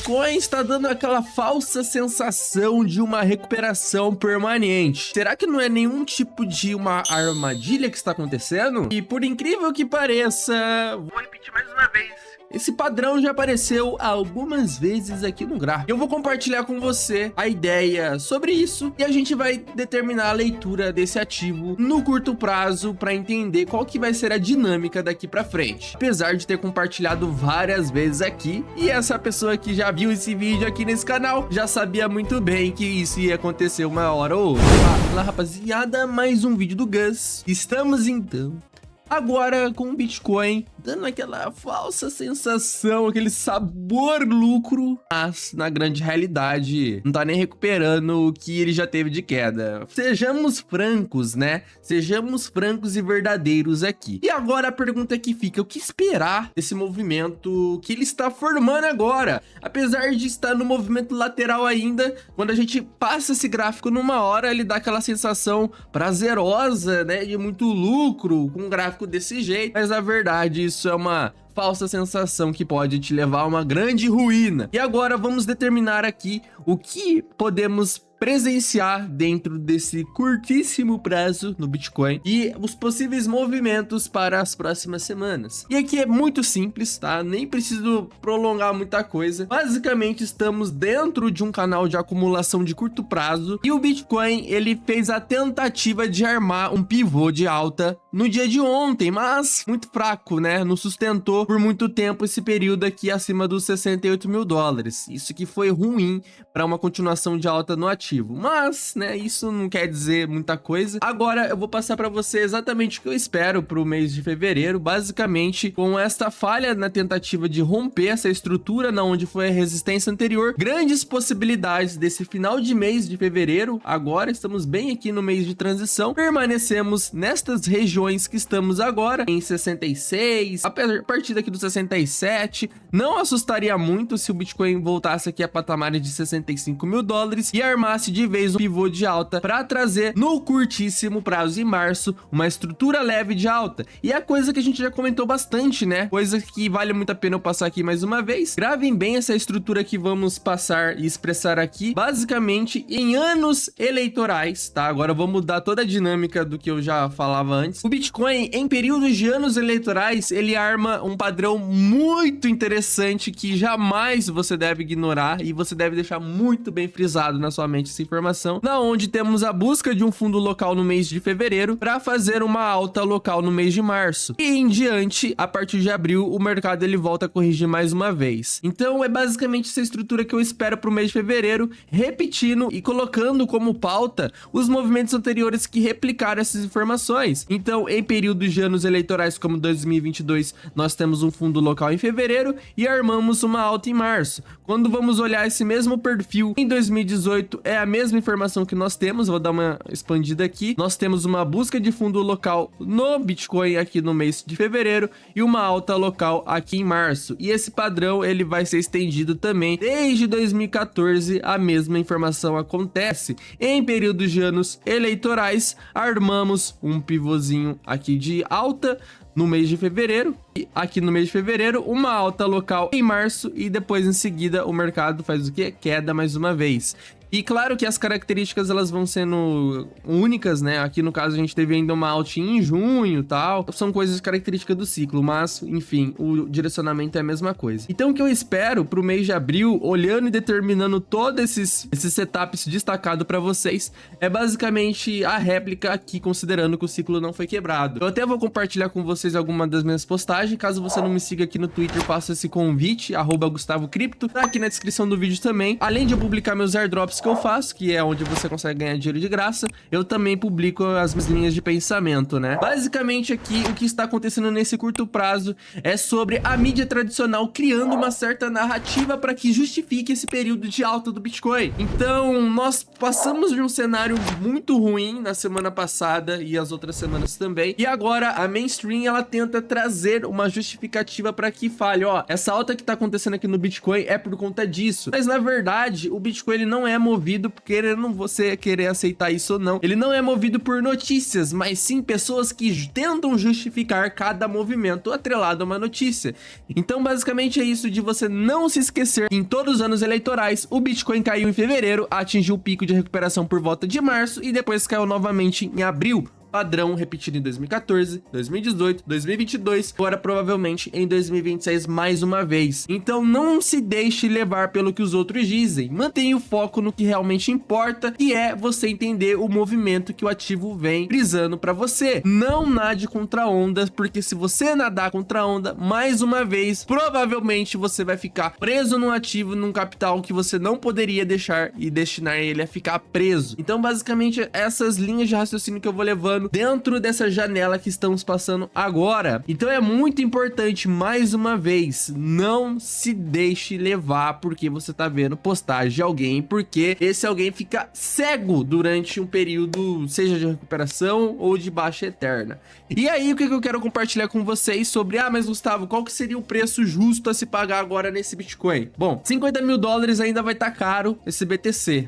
Bitcoin está dando aquela falsa sensação de uma recuperação permanente. Será que não é nenhum tipo de uma armadilha que está acontecendo? E por incrível que pareça, vou repetir mais uma vez, esse padrão já apareceu algumas vezes aqui no gráfico. Eu vou compartilhar com você a ideia sobre isso e a gente vai determinar a leitura desse ativo no curto prazo para entender qual que vai ser a dinâmica daqui para frente. Apesar de ter compartilhado várias vezes aqui, e essa pessoa que já viu esse vídeo aqui nesse canal já sabia muito bem que isso ia acontecer uma hora ou outra. Fala, rapaziada, mais um vídeo do Gus. Estamos então agora com o Bitcoin dando aquela falsa sensação, aquele sabor lucro, mas na grande realidade não tá nem recuperando o que ele já teve de queda. Sejamos francos, né? Sejamos francos e verdadeiros aqui. E agora a pergunta que fica, o que esperar desse movimento que ele está formando agora? Apesar de estar no movimento lateral ainda, quando a gente passa esse gráfico numa hora, ele dá aquela sensação prazerosa, né? De muito lucro, com um gráfico desse jeito, mas na verdade isso é uma falsa sensação que pode te levar a uma grande ruína. E agora vamos determinar aqui o que podemos presenciar dentro desse curtíssimo prazo no Bitcoin e os possíveis movimentos para as próximas semanas. E aqui é muito simples, tá? Nem preciso prolongar muita coisa. Basicamente estamos dentro de um canal de acumulação de curto prazo e o Bitcoin ele fez a tentativa de armar um pivô de alta no dia de ontem, mas muito fraco, né? Não sustentou por muito tempo esse período aqui acima dos 68 mil dólares. Isso que foi ruim para uma continuação de alta no ativo. Mas, né, isso não quer dizer muita coisa. Agora eu vou passar para você exatamente o que eu espero para o mês de fevereiro. Basicamente, com esta falha na tentativa de romper essa estrutura na onde foi a resistência anterior, grandes possibilidades desse final de mês de fevereiro. Agora estamos bem aqui no mês de transição. Permanecemos nestas regiões que estamos agora, em 66, a partir daqui do 67. Não assustaria muito se o Bitcoin voltasse aqui a patamares de 65 mil dólares e armasse de vez um pivô de alta para trazer no curtíssimo prazo em março uma estrutura leve de alta. E é a coisa que a gente já comentou bastante, né? Coisa que vale muito a pena eu passar aqui mais uma vez. Gravem bem essa estrutura que vamos passar e expressar aqui, basicamente em anos eleitorais, tá? Agora eu vou mudar toda a dinâmica do que eu já falava antes. O Bitcoin, em períodos de anos eleitorais, ele arma um padrão muito interessante que jamais você deve ignorar e você deve deixar muito bem frisado na sua mente essa informação, na onde temos a busca de um fundo local no mês de fevereiro para fazer uma alta local no mês de março. E em diante, a partir de abril, o mercado ele volta a corrigir mais uma vez. Então é basicamente essa estrutura que eu espero para o mês de fevereiro, repetindo e colocando como pauta os movimentos anteriores que replicaram essas informações. Então, em períodos de anos eleitorais como 2022, nós temos um fundo local em fevereiro e armamos uma alta em março. Quando vamos olhar esse mesmo perfil em 2018, é a mesma informação que nós temos. Vou dar uma expandida aqui. Nós temos uma busca de fundo local no Bitcoin aqui no mês de fevereiro e uma alta local aqui em março. E esse padrão ele vai ser estendido também desde 2014. A mesma informação acontece em períodos de anos eleitorais. Armamos um pivôzinho aqui de alta no mês de fevereiro, e aqui no mês de fevereiro uma alta local em março e depois em seguida o mercado faz o que? Queda mais uma vez. E claro que as características elas vão sendo únicas, né? Aqui no caso a gente teve ainda uma altinha em junho e tal. São coisas características do ciclo, mas enfim, o direcionamento é a mesma coisa. Então o que eu espero pro mês de abril, olhando e determinando todos esses setups destacados para vocês, é basicamente a réplica aqui, considerando que o ciclo não foi quebrado. Eu até vou compartilhar com vocês algumas das minhas postagens. Caso você não me siga aqui no Twitter, faça esse convite, @GustavoCrypto, tá aqui na descrição do vídeo também. Além de eu publicar meus airdrops que eu faço, que é onde você consegue ganhar dinheiro de graça, eu também publico as minhas linhas de pensamento, né? Basicamente aqui, o que está acontecendo nesse curto prazo é sobre a mídia tradicional criando uma certa narrativa para que justifique esse período de alta do Bitcoin. Então, nós passamos de um cenário muito ruim na semana passada e as outras semanas também, e agora a mainstream ela tenta trazer uma justificativa para que fale, ó, essa alta que tá acontecendo aqui no Bitcoin é por conta disso. Mas na verdade, o Bitcoin ele não é movido querendo você querer aceitar isso ou não. Ele não é movido por notícias, mas sim pessoas que tentam justificar cada movimento atrelado a uma notícia. Então, basicamente é isso de você não se esquecer. Em todos os anos eleitorais, o Bitcoin caiu em fevereiro, atingiu o pico de recuperação por volta de março e depois caiu novamente em abril. Padrão repetido em 2014, 2018, 2022, agora provavelmente em 2026 mais uma vez. Então não se deixe levar pelo que os outros dizem, mantenha o foco no que realmente importa, que é você entender o movimento que o ativo vem frisando para você. Não nade contra a onda, porque se você nadar contra a onda, mais uma vez, provavelmente você vai ficar preso num ativo, num capital que você não poderia deixar e destinar ele a ficar preso. Então basicamente essas linhas de raciocínio que eu vou levando dentro dessa janela que estamos passando agora. Então é muito importante, mais uma vez, não se deixe levar porque você tá vendo postagem de alguém, porque esse alguém fica cego durante um período, seja de recuperação ou de baixa eterna. E aí, o que eu quero compartilhar com vocês sobre, mas Gustavo, qual que seria o preço justo a se pagar agora nesse Bitcoin? Bom, 50 mil dólares ainda vai estar caro esse BTC.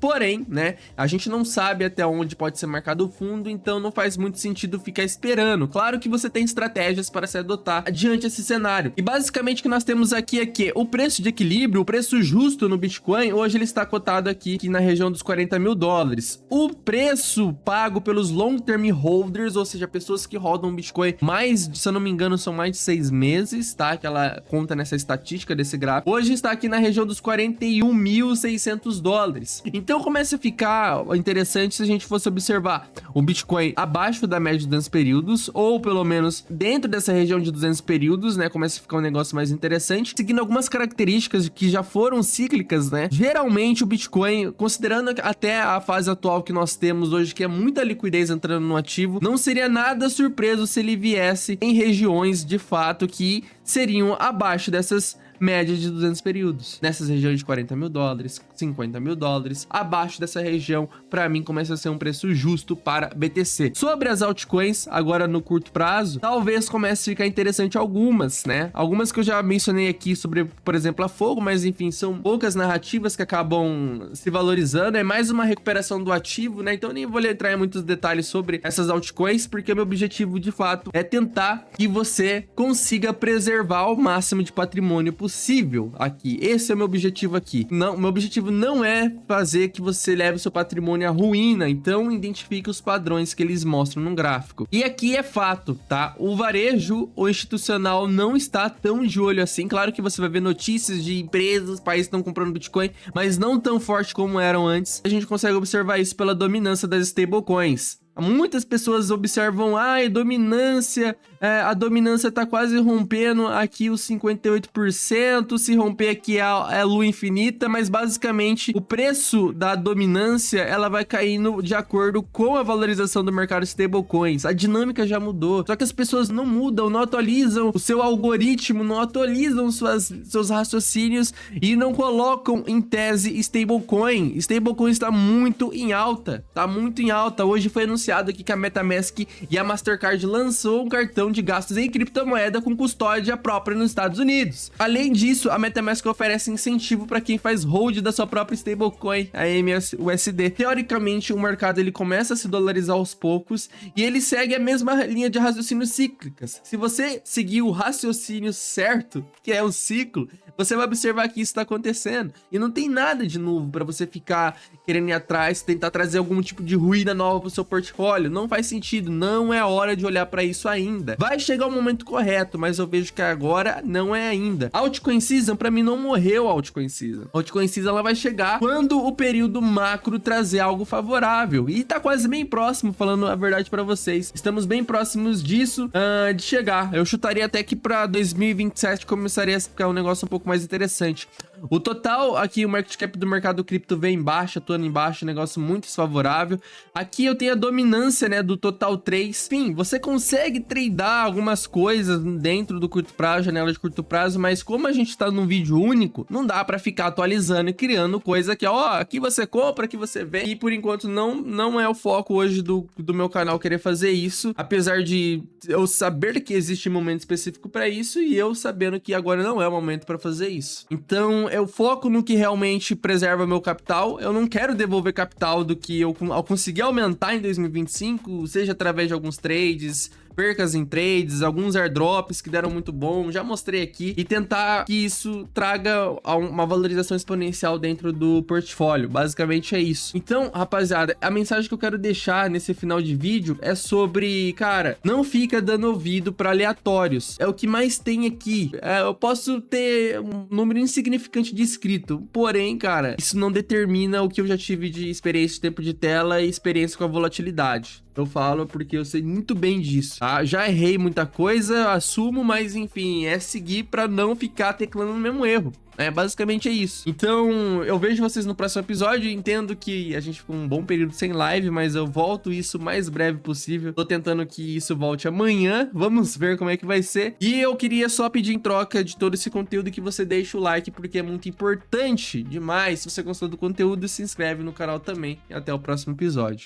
Porém, né, a gente não sabe até onde pode ser marcado o fundo, então não faz muito sentido ficar esperando. Claro que você tem estratégias para se adotar diante desse cenário. E basicamente o que nós temos aqui é que o preço de equilíbrio, o preço justo no Bitcoin, hoje ele está cotado aqui na região dos 40 mil dólares. O preço pago pelos long term holders, ou seja, pessoas que rodam Bitcoin mais, se eu não me engano, são mais de 6 meses, tá? Que ela conta nessa estatística desse gráfico. Hoje está aqui na região dos 41.600 dólares. Então começa a ficar interessante se a gente fosse observar o Bitcoin abaixo da média de 200 períodos, ou pelo menos dentro dessa região de 200 períodos, né? Começa a ficar um negócio mais interessante, seguindo algumas características que já foram cíclicas, né? Geralmente o Bitcoin, considerando até a fase atual que nós temos hoje, que é muita liquidez entrando no ativo, não seria nada surpreso se ele viesse em regiões de fato que seriam abaixo dessas média de 200 períodos. Nessas regiões de 40 mil dólares, 50 mil dólares, abaixo dessa região, para mim, começa a ser um preço justo para BTC. Sobre as altcoins, agora no curto prazo, talvez comece a ficar interessante algumas, né? Algumas que eu já mencionei aqui sobre, por exemplo, a Fogo, mas enfim, são poucas narrativas que acabam se valorizando. É mais uma recuperação do ativo, né? Então nem vou entrar em muitos detalhes sobre essas altcoins, porque o meu objetivo, de fato, é tentar que você consiga preservar o máximo de patrimônio possível aqui. Esse é o meu objetivo aqui. Não, meu objetivo não é fazer que você leve o seu patrimônio à ruína, então identifique os padrões que eles mostram no gráfico. E aqui é fato, tá? O varejo, o institucional não está tão de olho assim. Claro que você vai ver notícias de empresas, países que estão comprando Bitcoin, mas não tão forte como eram antes. A gente consegue observar isso pela dominância das stablecoins. Muitas pessoas observam, dominância, a dominância tá quase rompendo aqui os 58%, se romper aqui é lua infinita, mas basicamente o preço da dominância, ela vai caindo de acordo com a valorização do mercado stablecoins. A dinâmica já mudou, só que as pessoas não mudam, não atualizam o seu algoritmo, não atualizam seus raciocínios e não colocam em tese stablecoin. Stablecoin está muito em alta, hoje foi anunciado aqui que a MetaMask e a Mastercard lançou um cartão de gastos em criptomoeda com custódia própria nos Estados Unidos. Além disso, a MetaMask oferece incentivo para quem faz hold da sua própria stablecoin, a MUSD. Teoricamente, o mercado ele começa a se dolarizar aos poucos e ele segue a mesma linha de raciocínio cíclicas. Se você seguir o raciocínio certo, que é o ciclo, você vai observar que isso está acontecendo. E não tem nada de novo para você ficar querendo ir atrás, tentar trazer algum tipo de ruína nova para o seu portfólio. Não faz sentido, não é hora de olhar para isso ainda. Vai chegar o momento correto, mas eu vejo que agora não é ainda. Altcoin Season, para mim, não morreu a Altcoin Season. A Altcoin Season ela vai chegar quando o período macro trazer algo favorável. E tá quase bem próximo, falando a verdade para vocês. Estamos bem próximos disso, de chegar. Eu chutaria até que para 2027 começaria a ficar um negócio um pouco mais interessante. O total aqui, o market cap do mercado cripto vem embaixo, atuando embaixo, negócio muito desfavorável. Aqui eu tenho a dominância, né, do total 3. Enfim, você consegue tradar algumas coisas dentro do curto prazo, janela de curto prazo, mas como a gente tá num vídeo único, não dá pra ficar atualizando e criando coisa que, ó, aqui você compra, aqui você vende. E por enquanto não é o foco hoje do meu canal querer fazer isso, apesar de eu saber que existe um momento específico pra isso e eu sabendo que agora não é o momento pra fazer isso. Então eu foco no que realmente preserva meu capital. Eu não quero devolver capital do que eu conseguir aumentar em 2025, seja através de alguns trades, percas em trades, alguns airdrops que deram muito bom, já mostrei aqui, e tentar que isso traga uma valorização exponencial dentro do portfólio. Basicamente é isso. Então, rapaziada, a mensagem que eu quero deixar nesse final de vídeo é sobre, cara, não fica dando ouvido para aleatórios. É o que mais tem aqui. Eu posso ter um número insignificante de inscrito, porém, cara, isso não determina o que eu já tive de experiência de tempo de tela e experiência com a volatilidade. Eu falo porque eu sei muito bem disso, tá? Já errei muita coisa, assumo, mas enfim, é seguir pra não ficar teclando no mesmo erro. Basicamente é isso. Então, eu vejo vocês no próximo episódio. Entendo que a gente ficou um bom período sem live, mas eu volto isso o mais breve possível. Tô tentando que isso volte amanhã. Vamos ver como é que vai ser. E eu queria só pedir em troca de todo esse conteúdo que você deixe o like, porque é muito importante demais. Se você gostou do conteúdo, se inscreve no canal também. E até o próximo episódio.